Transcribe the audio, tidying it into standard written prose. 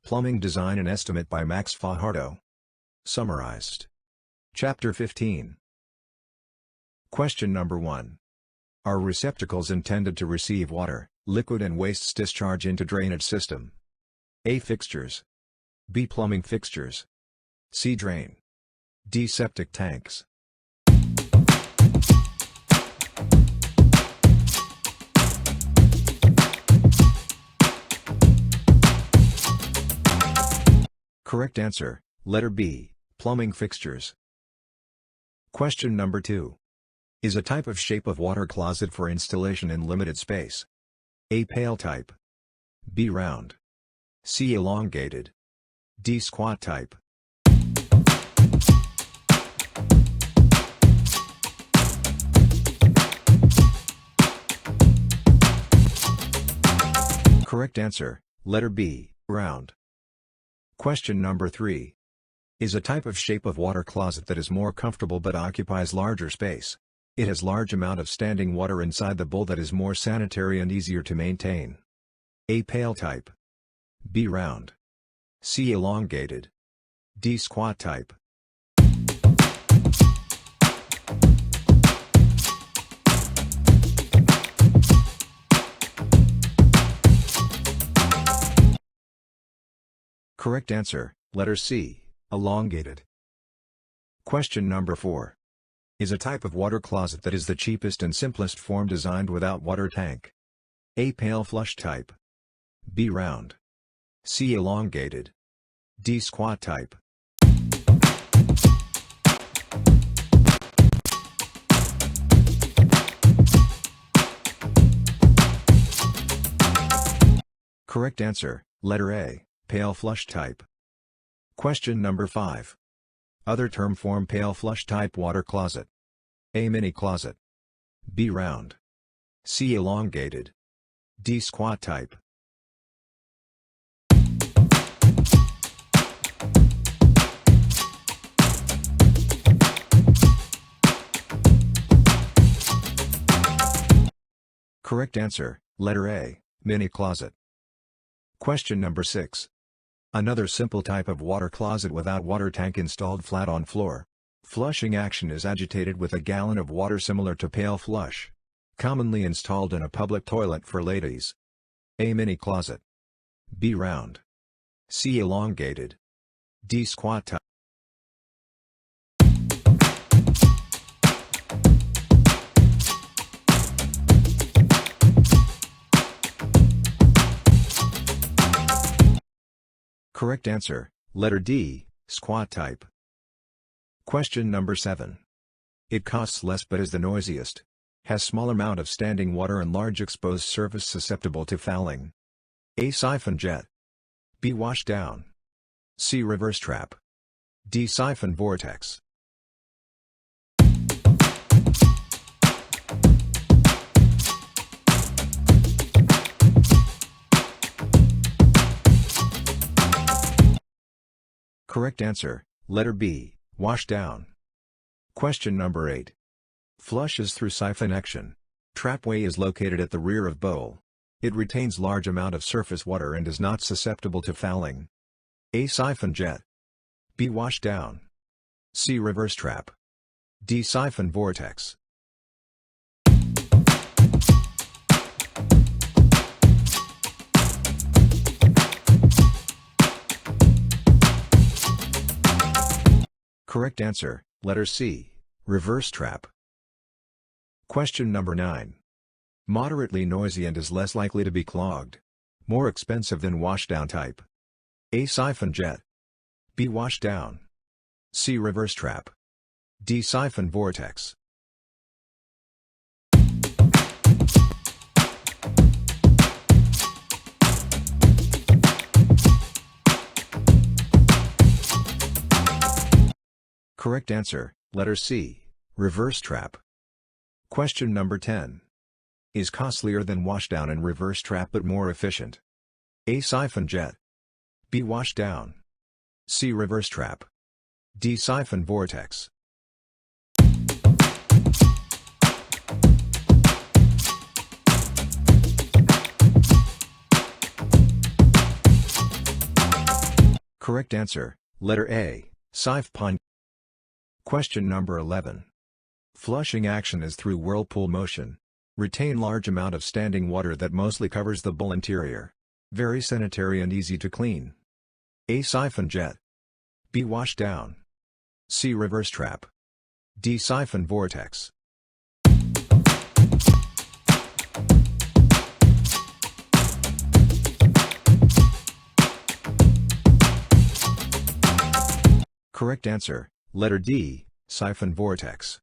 Plumbing Design and Estimate by Max Fajardo. Summarized. Chapter 15. Question number 1. Are receptacles intended to receive water, liquid and wastes discharge into drainage system? A. Fixtures. B. Plumbing fixtures. C. Drain. D. Septic tanks. Correct answer, letter B, plumbing fixtures. Question number 2. Is a type of shape of water closet for installation in limited space. A. Pail type. B. Round. C. Elongated. D. Squat type. Correct answer, letter B, round. Question number 3. Is a type of shape of water closet that is more comfortable but occupies larger space. It has large amount of standing water inside the bowl that is more sanitary and easier to maintain. A. Pail type. B. Round. C. Elongated. D. Squat type. Correct answer, letter C, elongated. Question number 4. Is a type of water closet that is the cheapest and simplest form designed without water tank. A. Pail flush type. B. Round. C. Elongated. D. Squat type. Correct answer, letter A, pail flush type. Question number 5. Other term form pail flush type water closet. A. Mini closet. B. Round. C. Elongated. D. Squat type. Correct answer, letter A, mini closet. Question number 6. Another simple type of water closet without water tank installed flat on floor. Flushing action is agitated with a gallon of water similar to pail flush. Commonly installed in a public toilet for ladies. A. Mini closet. B. Round. C. Elongated. D. Squat type. Correct answer, letter D, squat type. Question number 7. It costs less but is the noisiest. Has small amount of standing water and large exposed surface susceptible to fouling. A. Siphon jet. B. Washdown. C. Reverse trap. D. Siphon vortex. Correct answer, letter B, washdown. Question number 8. Flushes through siphon action. Trapway is located at the rear of bowl. It retains large amount of surface water and is not susceptible to fouling. A. Siphon jet. B. Washdown. C. Reverse trap. D. Siphon vortex. Correct answer, letter C, reverse trap. Question number 9. Moderately noisy and is less likely to be clogged. More expensive than washdown type. A. Siphon jet. B. Washdown. C. Reverse trap. D. Siphon vortex. Correct answer, letter C, reverse trap. Question number 10. Is costlier than washdown and reverse trap but more efficient. A. Siphon jet. B. Washdown. C. Reverse trap. D. Siphon vortex. Correct answer, letter A, siphon. Question number 11. Flushing action is through whirlpool motion. Retain large amount of standing water that mostly covers the bowl interior. Very sanitary and easy to clean. A. Siphon jet. B. Wash down. C. Reverse trap. D. Siphon vortex. Correct answer, letter D, siphon vortex.